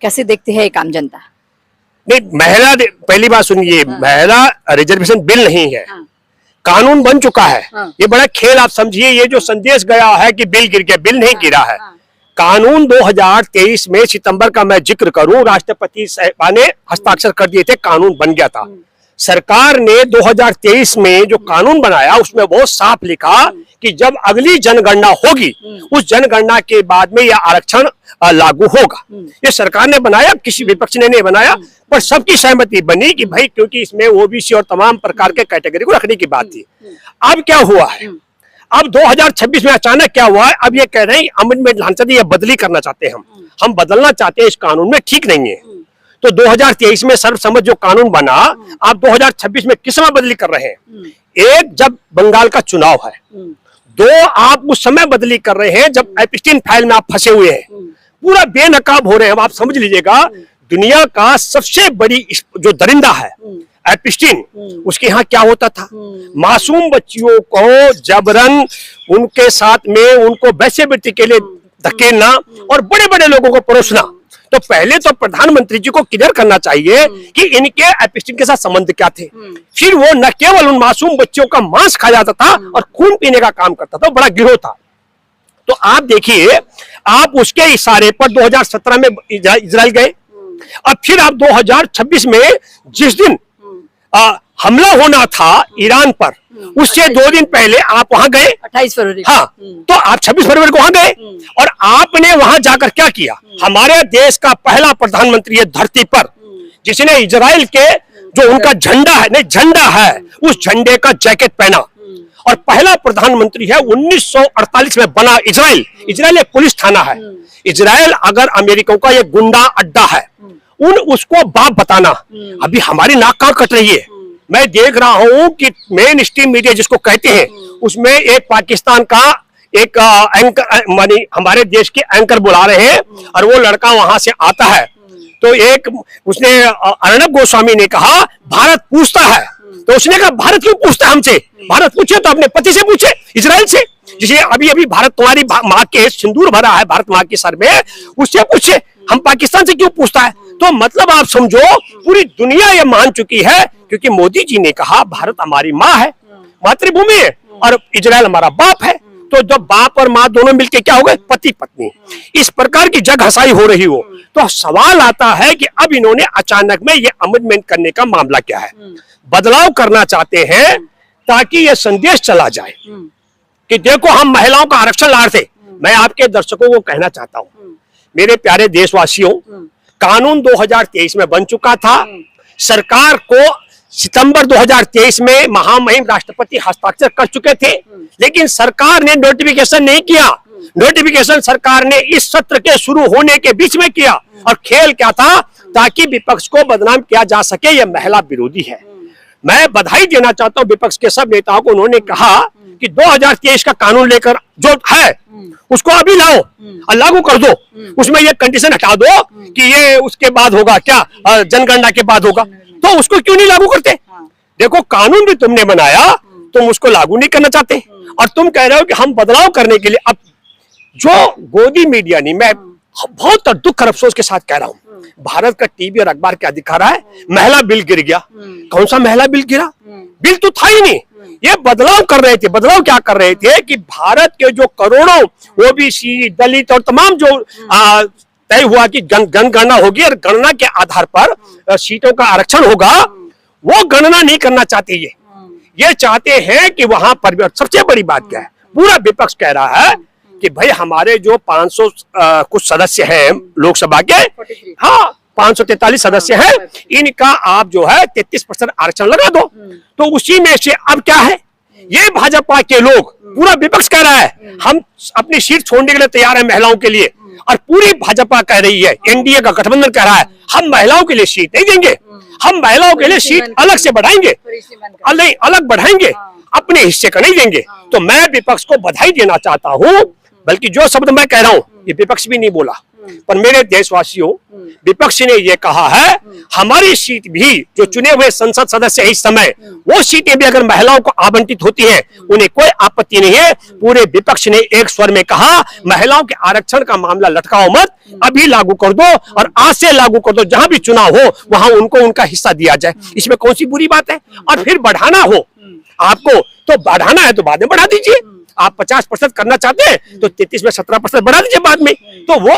कैसे देखते हैं एक आम जनता? नहीं, पहली बात सुनिए, महिला रिजर्वेशन बिल नहीं है, कानून बन चुका है। ये बड़ा खेल आप समझिए, ये जो संदेश गया है कि बिल गिर गया, बिल नहीं गिरा है। कानून 2023 में सितंबर का मैं जिक्र करूं, राष्ट्रपति साहब ने हस्ताक्षर कर दिए थे, कानून बन गया था। सरकार ने 2023 में जो कानून बनाया उसमें बहुत साफ लिखा कि जब अगली जनगणना होगी उस जनगणना के बाद में यह आरक्षण लागू होगा। ये सरकार ने बनाया, किसी विपक्ष ने नहीं बनाया, पर सबकी सहमति बनी कि भाई क्योंकि इसमें ओबीसी और तमाम प्रकार के कैटेगरी को रखने की बात थी। अब क्या हुआ है, अब 2026 में अचानक क्या हुआ है, अब ये कह रहे हैं अमेंडमेंट लाना चाहते हैं, बदली करना चाहते हैं, हम बदलना चाहते हैं, इस कानून में ठीक नहीं है। तो 2023 में सर्वसम्मत जो कानून बना, आप 2026 में किस में बदली कर रहे हैं? एक, जब बंगाल का चुनाव है, दो, आप उस समय बदली कर रहे हैं जब एप्स्टीन फाइल में आप फंसे हुए हैं, पूरा बेनकाब हो रहे हैं। आप समझ लीजिएगा, दुनिया का सबसे बड़ी जो दरिंदा है एप्स्टीन, उसके यहाँ क्या होता था, मासूम बच्चियों को जबरन उनके साथ में उनको वैश्यवृत्ति के लिए धकेलना और बड़े बड़े लोगों को परोसना। तो पहले तो प्रधानमंत्री जी को क्लियर करना चाहिए कि इनके एप्स्टीन के साथ संबंध क्या थे। फिर वो न केवल उन मासूम बच्चों का मांस खा जाता था और खून पीने का काम करता था, बड़ा गिरोह था। तो आप देखिए, आप उसके इशारे पर 2017 में इजराइल गए, अब फिर आप 2026 में जिस दिन हमला होना था ईरान पर, उससे 2 दिन पहले आप वहां गए, 28 फरवरी। हाँ, तो आप 26 फरवरी को वहां गए और आपने वहां जाकर क्या किया? हमारे देश का पहला प्रधानमंत्री है धरती पर जिसने इजराइल के जो उनका झंडा है, नहीं झंडा है, उस झंडे का जैकेट पहना, और पहला प्रधानमंत्री है 1948 में बना इजराइल। इजराइल एक पुलिस थाना है। इजराइल अगर अमेरिका का एक गुंडा अड्डा है, उसको बाप बताना। अभी हमारी नाक कहां कट रही है, मैं देख रहा हूं कि मेन स्ट्रीम मीडिया जिसको कहते हैं, उसमें एक पाकिस्तान का एक एंकर, मानी हमारे देश के एंकर बुला रहे हैं, और वो लड़का वहां से आता है, तो एक उसने अर्णब गोस्वामी ने कहा भारत पूछता है, तो उसने कहा भारत क्यों पूछता है हमसे? भारत पूछे तो अपने पति से पूछे, इजराइल से, जिसे अभी अभी भारत तुम्हारी माँ के सिंदूर भरा है भारत माँ के सर में, उससे पूछे, हम पाकिस्तान से क्यों पूछता है? तो मतलब आप समझो, पूरी दुनिया ये मान चुकी है, क्योंकि मोदी जी ने कहा भारत हमारी माँ है, मातृभूमि है, और इजराइल हमारा बाप है। तो जब बाप और माँ दोनों मिलके क्या हो गए, पति पत्नी, इस प्रकार की जग हसाई हो रही हो, तो सवाल आता है कि अब इन्होंने अचानक में ये अमेंडमेंट करने का मामला क्या है? बदलाव करना चाहते हैं ताकि ये संदेश चला जाए कि देखो हम महिलाओं का आरक्षण ला रहे थे। मैं आपके दर्शकों को कहना चाहता हूं, मेरे प्यारे देशवासियों, कानून 2023 में बन चुका था, सरकार को सितंबर 2023 में महामहिम राष्ट्रपति हस्ताक्षर कर चुके थे, लेकिन सरकार ने नोटिफिकेशन नहीं किया। नोटिफिकेशन सरकार ने इस सत्र के शुरू होने के बीच में किया, और खेल क्या था, ताकि विपक्ष को बदनाम किया जा सके, यह महिला विरोधी है। मैं बधाई देना चाहता हूं विपक्ष के सब नेताओं को, उन्होंने कहा कि 2023 का कानून लेकर जो है उसको अभी लाओ और लागू कर दो, उसमें ये कंडीशन हटा दो कि ये उसके बाद होगा, क्या जनगणना के बाद होगा, तो उसको क्यों नहीं लागू करते? देखो, कानून भी तुमने बनाया, तुम उसको लागू नहीं करना चाहते, और तुम कह रहे हो कि हम बदलाव करने के लिए। अब जो गोदी मीडिया ने, मैं बहुत दुख और अफसोस के साथ कह रहा हूं, भारत का टीवी और अखबार क्या दिखा रहा है, महिला बिल गिर गया। कौन सा महिला बिल गिरा? बिल तो था ही नहीं। ये बदलाव कर रहे थे। बदलाव क्या कर रहे थे कि भारत के जो करोड़ों ओबीसी, दलित और तमाम जो तय हुआ कि जनगणना होगी और गणना के आधार पर सीटों का आरक्षण होगा, वो गणना नहीं करना चाहते। ये चाहते हैं कि वहां पर, सबसे बड़ी बात क्या है, पूरा विपक्ष कह रहा है कि भाई हमारे जो 500 कुछ सदस्य हैं लोकसभा के, हाँ 543 सदस्य हैं, इनका आप जो है 33% आरक्षण लगा दो। तो उसी में से अब क्या है, ये भाजपा के लोग, पूरा विपक्ष कह रहा है हम अपनी सीट छोड़ने के लिए तैयार है महिलाओं के लिए, और पूरी भाजपा कह रही है, एनडीए का गठबंधन कह रहा है हम महिलाओं के लिए सीट नहीं देंगे, हम महिलाओं के लिए सीट अलग से बढ़ाएंगे, अलग बढ़ाएंगे, अपने हिस्से का नहीं देंगे। तो मैं विपक्ष को बधाई देना चाहता हूं, बल्कि जो शब्द मैं कह रहा हूं ये विपक्ष भी नहीं बोला, पर मेरे देशवासियों, विपक्ष ने ये कहा है हमारी सीट भी जो चुने हुए संसद सदस्य है इस समय, वो सीटें भी अगर महिलाओं को आवंटित होती हैं उन्हें कोई आपत्ति नहीं है। पूरे विपक्ष ने एक स्वर में कहा महिलाओं के आरक्षण का मामला लटकाओ मत, अभी लागू कर दो और आज से लागू कर दो, जहां भी चुनाव हो वहां उनको उनका हिस्सा दिया जाए। इसमें कौन सी बुरी बात है? और फिर बढ़ाना हो आपको तो बढ़ाना है तो बाद में बढ़ा दीजिए। आप 50% करना चाहते हैं तो 33 में 17% बढ़ा दीजिए बाद में, तो वो